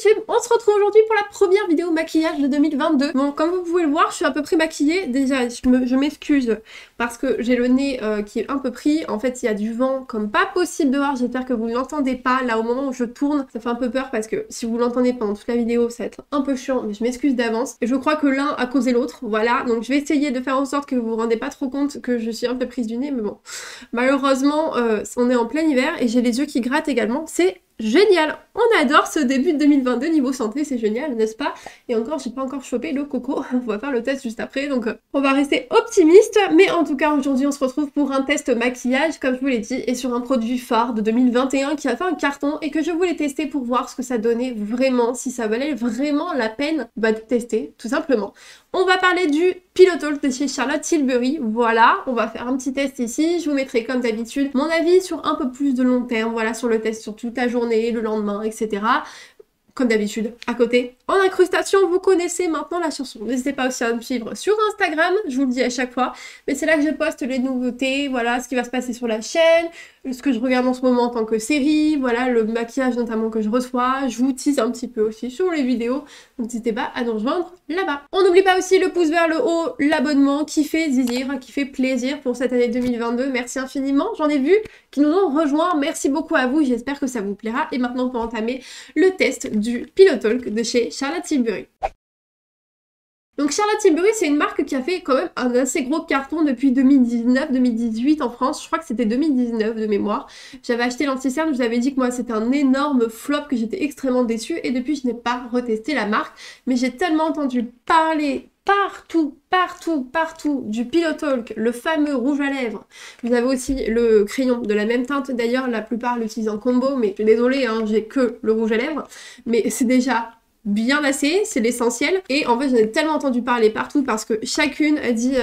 YouTube, on se retrouve aujourd'hui pour la première vidéo maquillage de 2022. Bon, comme vous pouvez le voir, je suis à peu près maquillée. Déjà, je m'excuse parce que j'ai le nez qui est un peu pris. En fait, il y a du vent comme pas possible dehors. J'espère que vous ne l'entendez pas. Là, au moment où je tourne, ça fait un peu peur parce que si vous l'entendez pendant toute la vidéo, ça va être un peu chiant, mais je m'excuse d'avance. Et je crois que l'un a causé l'autre, voilà. Donc, je vais essayer de faire en sorte que vous vous rendez pas trop compte que je suis un peu prise du nez, mais bon. Malheureusement, on est en plein hiver et j'ai les yeux qui grattent également. C'est génial! On adore ce début de 2022 niveau santé, c'est génial, n'est-ce pas? Et encore, j'ai pas encore chopé le coco, on va faire le test juste après, donc on va rester optimiste. Mais en tout cas, aujourd'hui, on se retrouve pour un test maquillage, comme je vous l'ai dit, et sur un produit phare de 2021 qui a fait un carton et que je voulais tester pour voir ce que ça donnait vraiment, si ça valait vraiment la peine de tester, tout simplement. On va parler du Pillow Talk de chez Charlotte Tilbury, voilà, on va faire un petit test ici, je vous mettrai comme d'habitude mon avis sur un peu plus de long terme, voilà, sur le test sur toute la journée, le lendemain, etc. Comme d'habitude, à côté, en incrustation, vous connaissez maintenant la chanson. N'hésitez pas aussi à me suivre sur Instagram, je vous le dis à chaque fois, mais c'est là que je poste les nouveautés, voilà, ce qui va se passer sur la chaîne, ce que je regarde en ce moment en tant que série, voilà, le maquillage notamment que je reçois, je vous tease un petit peu aussi sur les vidéos, donc n'hésitez pas à nous rejoindre là-bas. On n'oublie pas aussi le pouce vers le haut, l'abonnement qui fait zizir, qui fait plaisir pour cette année 2022, merci infiniment, j'en ai vu qui nous ont rejoints, merci beaucoup à vous, j'espère que ça vous plaira, et maintenant on peut entamer le test du Pillow Talk de chez Charlotte Tilbury. Donc Charlotte Tilbury, c'est une marque qui a fait quand même un assez gros carton depuis 2019-2018 en France. Je crois que c'était 2019 de mémoire. J'avais acheté l'anti-cerne, je vous avais dit que moi c'était un énorme flop, que j'étais extrêmement déçue et depuis je n'ai pas retesté la marque. Mais j'ai tellement entendu parler partout du Pillow Talk, le fameux rouge à lèvres. Vous avez aussi le crayon de la même teinte d'ailleurs, la plupart l'utilisent en combo, mais désolée, hein, j'ai que le rouge à lèvres. Mais c'est déjà bien assez, c'est l'essentiel. Et en fait, j'en ai tellement entendu parler partout parce que chacune a dit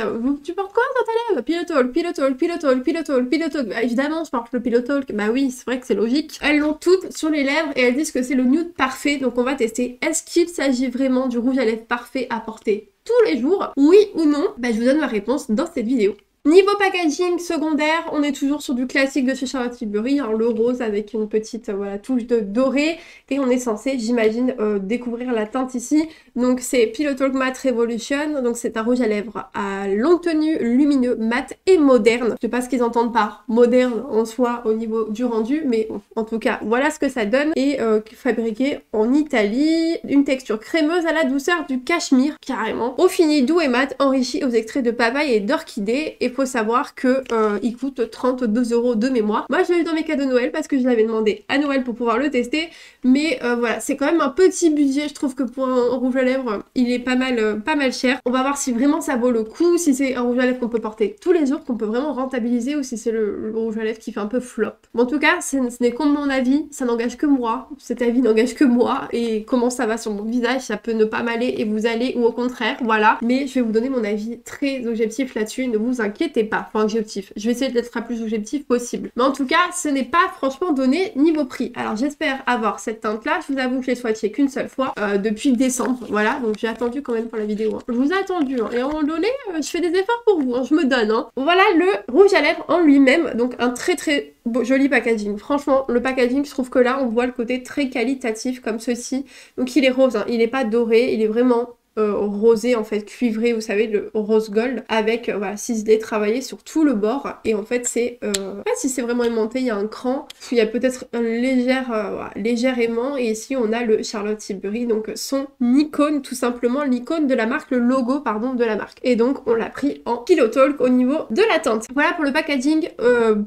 tu portes quoi dans ta lèvre? Pillow Talk, Pillow Talk, Pillow Talk, Pillow Talk, Pillow Talk. Bah, évidemment, je porte le Pillow Talk. Bah oui, c'est vrai que c'est logique. Elles l'ont toutes sur les lèvres et elles disent que c'est le nude parfait. Donc on va tester. Est-ce qu'il s'agit vraiment du rouge à lèvres parfait à porter tous les jours? Oui ou non? Bah, je vous donne ma réponse dans cette vidéo. Niveau packaging secondaire, on est toujours sur du classique de chez Charlotte Tilbury, hein, le rose avec une petite voilà, touche de doré. Et on est censé, j'imagine, découvrir la teinte ici. Donc c'est Pillow Talk Matte Revolution, donc c'est un rouge à lèvres à longue tenue, lumineux, mat et moderne. Je sais pas ce qu'ils entendent par moderne en soi au niveau du rendu, mais en tout cas, voilà ce que ça donne. Et fabriqué en Italie, une texture crémeuse à la douceur du cachemire, carrément. Au fini doux et mat, enrichi aux extraits de papaye et d'orchidée. Et faut savoir que il coûte 32 € de mémoire. Moi je l'ai eu dans mes cadeaux de Noël parce que je l'avais demandé à Noël pour pouvoir le tester, mais voilà, c'est quand même un petit budget, je trouve que pour un rouge à lèvres, il est pas mal cher. On va voir si vraiment ça vaut le coup, si c'est un rouge à lèvres qu'on peut porter tous les jours, qu'on peut vraiment rentabiliser, ou si c'est le rouge à lèvres qui fait un peu flop. Mais en tout cas, ce n'est que mon avis, ça n'engage que moi, cet avis n'engage que moi, et comment ça va sur mon visage, ça peut ne pas m'aller et vous aller, ou au contraire, voilà. Mais je vais vous donner mon avis très objectif là-dessus, ne vous inquiétez pas, enfin objectif. Je vais essayer d'être la plus objectif possible. Mais en tout cas, ce n'est pas franchement donné niveau prix. Alors j'espère avoir cette teinte-là. Je vous avoue que je l'ai swatché qu'une seule fois depuis décembre. Voilà, donc j'ai attendu quand même pour la vidéo. Hein. Je vous ai attendu. Hein. Et à un moment donné, je fais des efforts pour vous. Hein. Je me donne. Hein. Voilà le rouge à lèvres en lui-même. Donc un très beau, joli packaging. Franchement, le packaging, je trouve que là, on voit le côté très qualitatif comme ceci. Donc il est rose. Hein. Il n'est pas doré. Il est vraiment rosé en fait, cuivré, vous savez, le rose gold avec voilà, ciselé, travaillé sur tout le bord. Et en fait c'est je sais pas si c'est vraiment aimanté, il y a un cran, il y a peut-être un léger aimant. Et ici on a le Charlotte Tilbury, donc son icône, tout simplement l'icône de la marque, le logo pardon de la marque. Et donc on l'a pris en Pillow Talk au niveau de la teinte. Voilà pour le packaging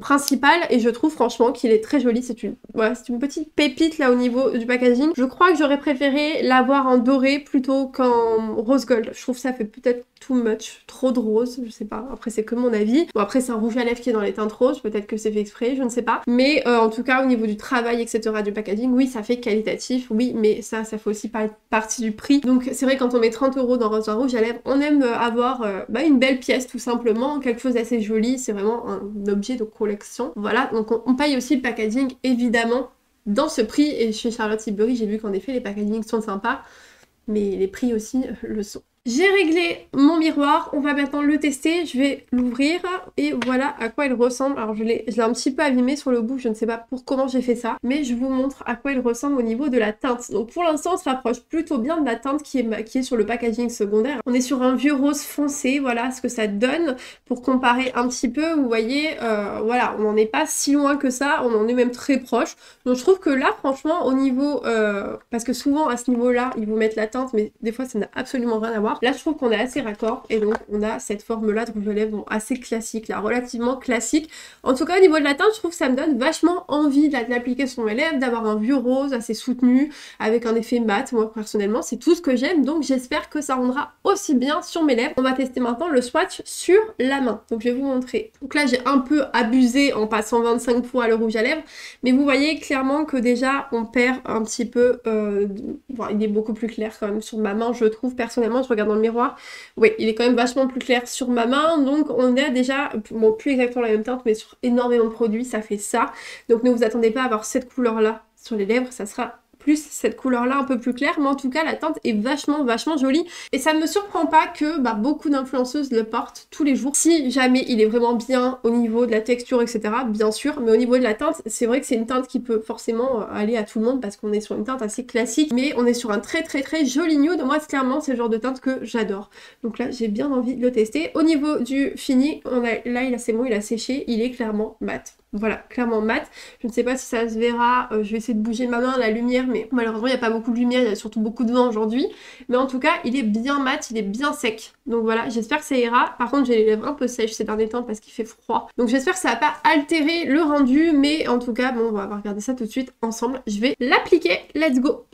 principal, et je trouve franchement qu'il est très joli. C'est une petite pépite là au niveau du packaging. Je crois que j'aurais préféré l'avoir en doré plutôt qu'en rose gold. Je trouve que ça fait peut-être too much, trop de rose, je sais pas, après c'est que mon avis. Bon après c'est un rouge à lèvres qui est dans les teintes roses, peut-être que c'est fait exprès, je ne sais pas. Mais en tout cas au niveau du travail etc du packaging, oui ça fait qualitatif, oui, mais ça fait aussi partie du prix. Donc c'est vrai quand on met 30 € dans un rouge à lèvres, on aime avoir une belle pièce tout simplement, quelque chose d'assez joli, c'est vraiment un objet de collection. Voilà, donc on paye aussi le packaging évidemment dans ce prix, et chez Charlotte Tilbury j'ai vu qu'en effet les packagings sont sympas, mais les prix aussi le sont. J'ai réglé mon miroir, on va maintenant le tester, je vais l'ouvrir et voilà à quoi il ressemble. Alors je l'ai un petit peu abîmé sur le bout, je ne sais pas comment j'ai fait ça, mais je vous montre à quoi il ressemble au niveau de la teinte. Donc pour l'instant on se rapproche plutôt bien de la teinte qui est sur le packaging secondaire. On est sur un vieux rose foncé, voilà ce que ça donne pour comparer un petit peu, vous voyez, voilà, on n'en est pas si loin que ça, on en est même très proche. Donc je trouve que là franchement au niveau, parce que souvent à ce niveau là ils vous mettent la teinte mais des fois ça n'a absolument rien à voir. Là, je trouve qu'on est assez raccord et donc on a cette forme-là de rouge à lèvres assez classique, là, relativement classique. En tout cas, au niveau de la teinte, je trouve que ça me donne vachement envie de l'appliquer sur mes lèvres, d'avoir un vieux rose assez soutenu, avec un effet mat. Moi, personnellement, c'est tout ce que j'aime, donc j'espère que ça rendra aussi bien sur mes lèvres. On va tester maintenant le swatch sur la main. Donc, je vais vous montrer. Donc là, j'ai un peu abusé en passant 25 points à le rouge à lèvres, mais vous voyez clairement que déjà, on perd un petit peu... Bon, il est beaucoup plus clair quand même sur ma main, je trouve, personnellement, je regarde dans le miroir, oui, il est quand même vachement plus clair sur ma main, donc on a déjà, bon, plus exactement la même teinte, mais sur énormément de produits, ça fait ça. Donc ne vous attendez pas à avoir cette couleur-là sur les lèvres, ça sera plus cette couleur-là un peu plus claire, mais en tout cas la teinte est vachement jolie et ça ne me surprend pas que beaucoup d'influenceuses le portent tous les jours. Si jamais il est vraiment bien au niveau de la texture, etc., bien sûr, mais au niveau de la teinte, c'est vrai que c'est une teinte qui peut forcément aller à tout le monde parce qu'on est sur une teinte assez classique, mais on est sur un très joli nude. Moi, clairement, c'est le genre de teinte que j'adore. Donc là, j'ai bien envie de le tester. Au niveau du fini, là, c'est bon, il a séché, il est clairement mat. Voilà, clairement mat. Je ne sais pas si ça se verra, je vais essayer de bouger ma main à la lumière, mais malheureusement il n'y a pas beaucoup de lumière, il y a surtout beaucoup de vent aujourd'hui. Mais en tout cas, il est bien mat, il est bien sec. Donc voilà, j'espère que ça ira. Par contre, j'ai les lèvres un peu sèches ces derniers temps parce qu'il fait froid. Donc j'espère que ça va pas altérer le rendu, mais en tout cas, bon, on va regarder ça tout de suite ensemble. Je vais l'appliquer, let's go!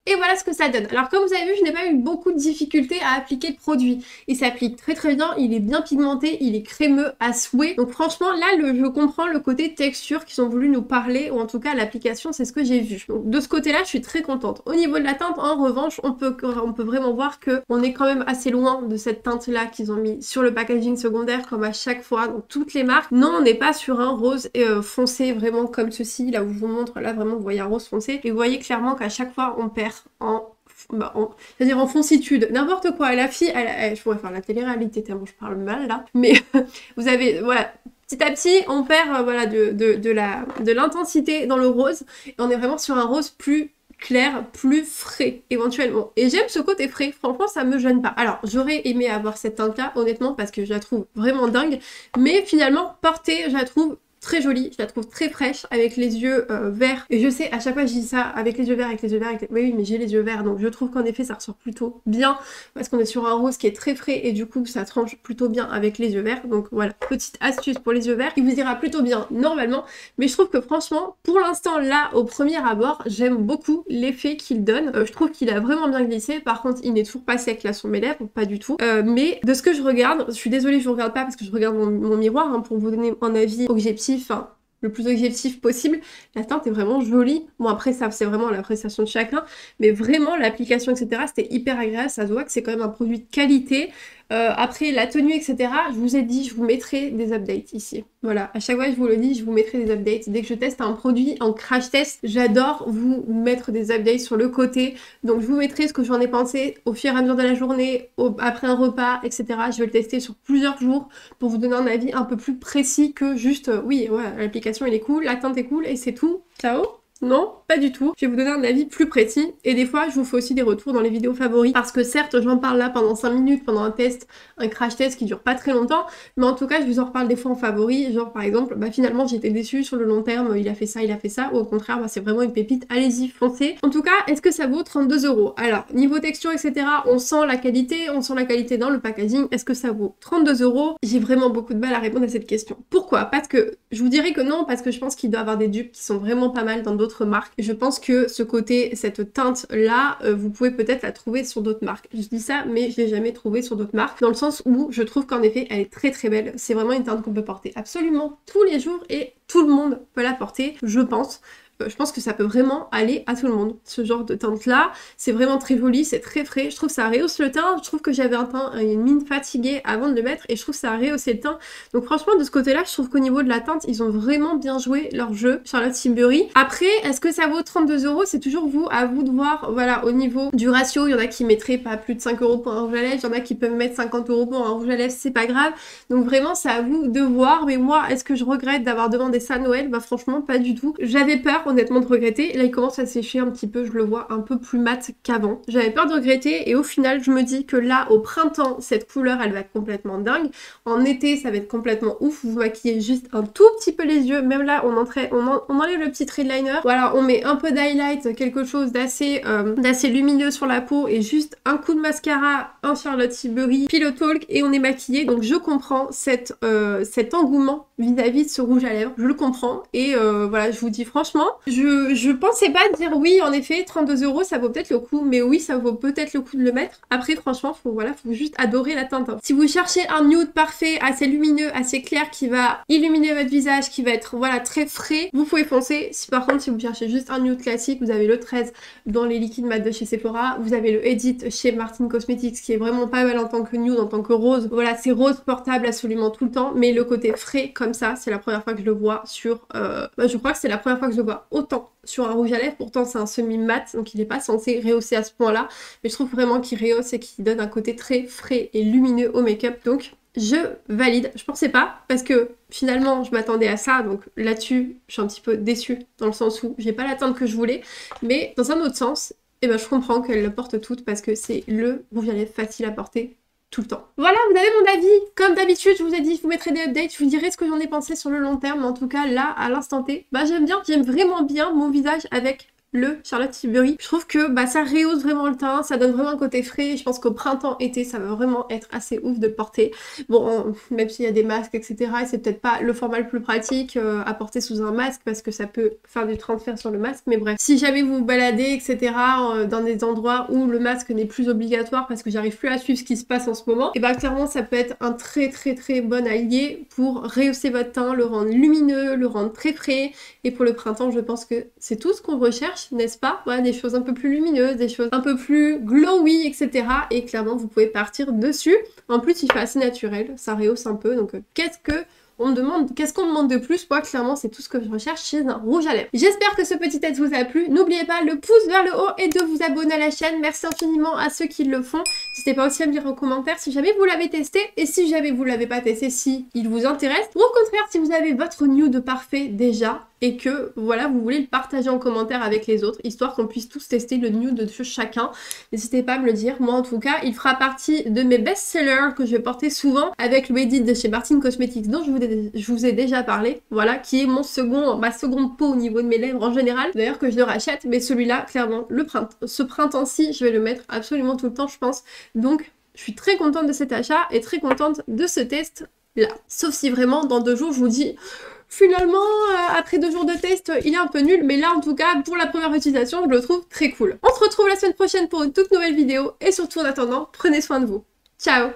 Et voilà ce que ça donne. Alors comme vous avez vu, je n'ai pas eu beaucoup de difficultés à appliquer le produit. Il s'applique très bien, il est bien pigmenté, il est crémeux à souhait. Donc franchement, là, je comprends le côté texture qu'ils ont voulu nous parler, ou en tout cas l'application, c'est ce que j'ai vu. Donc de ce côté-là, je suis très contente. Au niveau de la teinte, en revanche, on peut vraiment voir qu'on est quand même assez loin de cette teinte-là qu'ils ont mis sur le packaging secondaire, comme à chaque fois dans toutes les marques. Non, on n'est pas sur un rose foncé, vraiment comme ceci, là où je vous montre, là vraiment, vous voyez un rose foncé. Et vous voyez clairement qu'à chaque fois, on perd c'est-à-dire en foncitude, n'importe quoi. La fille, je pourrais faire la télé-réalité tellement je parle mal là, mais vous avez, voilà, petit à petit, on perd voilà, de l'intensité dans le rose, et on est vraiment sur un rose plus clair, plus frais, éventuellement. Et j'aime ce côté frais, franchement, ça me gêne pas. Alors, j'aurais aimé avoir cette teinte-là, honnêtement, parce que je la trouve vraiment dingue, mais finalement, portée, je la trouve très jolie, je la trouve très fraîche, avec les yeux verts. Et je sais, à chaque fois je dis ça, avec les yeux verts, Oui, mais j'ai les yeux verts, donc je trouve qu'en effet ça ressort plutôt bien, parce qu'on est sur un rose qui est très frais, et du coup ça tranche plutôt bien avec les yeux verts. Donc voilà, petite astuce pour les yeux verts, il vous ira plutôt bien normalement, mais je trouve que franchement, pour l'instant là, au premier abord, j'aime beaucoup l'effet qu'il donne. Je trouve qu'il a vraiment bien glissé, par contre il n'est toujours pas sec là sur mes lèvres, pas du tout. Mais de ce que je regarde, je suis désolée, je vous regarde pas parce que je regarde mon miroir hein, pour vous donner un avis objectif, enfin le plus objectif possible. La teinte est vraiment jolie. Bon après ça c'est vraiment l'appréciation de chacun, mais vraiment l'application etc c'était hyper agréable, ça se voit que c'est quand même un produit de qualité. Après la tenue etc, je vous ai dit je vous mettrai des updates ici. Voilà, à chaque fois je vous le dis, je vous mettrai des updates. Dès que je teste un produit en crash test, j'adore vous mettre des updates sur le côté. Donc je vous mettrai ce que j'en ai pensé au fur et à mesure de la journée, après un repas, etc. Je vais le tester sur plusieurs jours pour vous donner un avis un peu plus précis que juste oui, ouais, l'application elle est cool, la teinte est cool et c'est tout. Ciao! Non, pas du tout. Je vais vous donner un avis plus précis et des fois je vous fais aussi des retours dans les vidéos favoris parce que certes j'en parle là pendant 5 minutes pendant un test, un crash test qui dure pas très longtemps, mais en tout cas je vous en reparle des fois en favoris, genre par exemple finalement j'étais déçue sur le long terme, il a fait ça, ou au contraire c'est vraiment une pépite, allez-y foncez. En tout cas est-ce que ça vaut 32 €? Alors niveau texture etc on sent la qualité dans le packaging, est-ce que ça vaut 32 €? J'ai vraiment beaucoup de mal à répondre à cette question. Pourquoi? Parce que je vous dirais que non, parce que je pense qu'il doit y avoir des dupes qui sont vraiment pas mal dans d'autres marques. Je pense que cette teinte là, vous pouvez peut-être la trouver sur d'autres marques. Je dis ça, mais je l'ai jamais trouvée sur d'autres marques, dans le sens où je trouve qu'en effet elle est très belle. C'est vraiment une teinte qu'on peut porter absolument tous les jours et tout le monde peut la porter, je pense. je pense que ça peut vraiment aller à tout le monde. Ce genre de teinte-là, c'est vraiment très joli, c'est très frais. Je trouve que ça rehausse le teint. Je trouve que j'avais une mine fatiguée avant de le mettre et je trouve que ça a rehaussé le teint. Donc franchement, de ce côté-là, je trouve qu'au niveau de la teinte, ils ont vraiment bien joué leur jeu, Charlotte Tilbury. Après, est-ce que ça vaut 32 €? C'est toujours à vous de voir. Voilà, au niveau du ratio, il y en a qui mettraient pas plus de 5 € pour un rouge à lèvres, il y en a qui peuvent mettre 50 € pour un rouge à lèvres, c'est pas grave. Donc vraiment, c'est à vous de voir. Mais moi, est-ce que je regrette d'avoir demandé ça à Noël? Bah franchement, pas du tout. J'avais peur, honnêtement, de regretter. Là, il commence à sécher un petit peu, je le vois un peu plus mat qu'avant. J'avais peur de regretter et au final, je me dis que là, au printemps, cette couleur, elle va être complètement dingue. En été, ça va être complètement ouf. Vous maquillez juste un tout petit peu les yeux. Même là, on enlève le petit trait de liner. Voilà, on met un peu d'highlight, quelque chose d'assez lumineux sur la peau et juste un coup de mascara, un Charlotte Tilbury, Pillow Talk et on est maquillé. Donc je comprends cet engouement vis-à-vis de ce rouge à lèvres. Je le comprends et voilà, je vous dis franchement, je pensais pas dire oui, en effet, 32 € ça vaut peut-être le coup, mais oui, ça vaut peut-être le coup de le mettre. Après, franchement, faut juste adorer la teinte. Si vous cherchez un nude parfait, assez lumineux, assez clair, qui va illuminer votre visage, qui va être, voilà, très frais, vous pouvez foncer. Si par contre, si vous cherchez juste un nude classique, vous avez le 13 dans les liquides mat de chez Sephora, vous avez le Edit chez Martin Cosmetics, qui est vraiment pas mal en tant que nude, en tant que rose. Voilà, c'est rose portable absolument tout le temps, mais le côté frais comme ça, c'est la première fois que je le vois sur... je crois que c'est la première fois que je le vois autant sur un rouge à lèvres. Pourtant, c'est un semi-mat, donc il n'est pas censé rehausser à ce point-là, mais je trouve vraiment qu'il rehausse et qu'il donne un côté très frais et lumineux au make-up. Donc, je valide. Je pensais pas, parce que finalement, je m'attendais à ça, donc là-dessus, je suis un petit peu déçue, dans le sens où j'ai pas la teinte que je voulais, mais dans un autre sens, eh ben, je comprends qu'elle le porte toute, parce que c'est le rouge à lèvres facile à porter tout le temps. Voilà, vous avez mon avis. Comme d'habitude, je vous ai dit, je vous mettrai des updates, je vous dirai ce que j'en ai pensé sur le long terme, mais en tout cas, là, à l'instant T, bah j'aime vraiment bien mon visage avec le Charlotte Tilbury. Je trouve que ça rehausse vraiment le teint, ça donne vraiment un côté frais. Je pense qu'au printemps-été, ça va vraiment être assez ouf de le porter. Bon, même s'il y a des masques, etc., et c'est peut-être pas le format le plus pratique à porter sous un masque parce que ça peut faire du transfert sur le masque. Mais bref, si jamais vous vous baladez, etc., dans des endroits où le masque n'est plus obligatoire parce que j'arrive plus à suivre ce qui se passe en ce moment, et clairement, ça peut être un très bon allié pour rehausser votre teint, le rendre lumineux, le rendre très frais. Et pour le printemps, je pense que c'est tout ce qu'on recherche, n'est-ce pas? Voilà, des choses un peu plus lumineuses, des choses un peu plus glowy, etc. Et clairement, vous pouvez partir dessus. En plus, il fait assez naturel, ça rehausse un peu. Donc, qu'est-ce qu'on me demande de plus? Moi, clairement, c'est tout ce que je recherche chez un rouge à lèvres. J'espère que ce petit test vous a plu. N'oubliez pas le pouce vers le haut et de vous abonner à la chaîne. Merci infiniment à ceux qui le font. N'hésitez pas aussi à me dire en commentaire si jamais vous l'avez testé et si jamais vous l'avez pas testé, si il vous intéresse. Ou au contraire, si vous avez votre nude parfait déjà et que voilà, vous voulez le partager en commentaire avec les autres, histoire qu'on puisse tous tester le nude de chacun. N'hésitez pas à me le dire. Moi, en tout cas, il fera partie de mes best-sellers que je vais porter souvent avec le Edit de chez Martin Cosmetics dont je vous ai déjà parlé. Voilà, qui est ma seconde peau au niveau de mes lèvres en général. D'ailleurs que je le rachète, mais celui-là, clairement, ce printemps-ci, je vais le mettre absolument tout le temps, je pense. Donc, je suis très contente de cet achat et très contente de ce test-là. Sauf si vraiment, dans 2 jours, je vous dis... Finalement, après 2 jours de test, il est un peu nul, mais là, en tout cas, pour la première utilisation, je le trouve très cool. On se retrouve la semaine prochaine pour une toute nouvelle vidéo, et surtout, en attendant, prenez soin de vous. Ciao!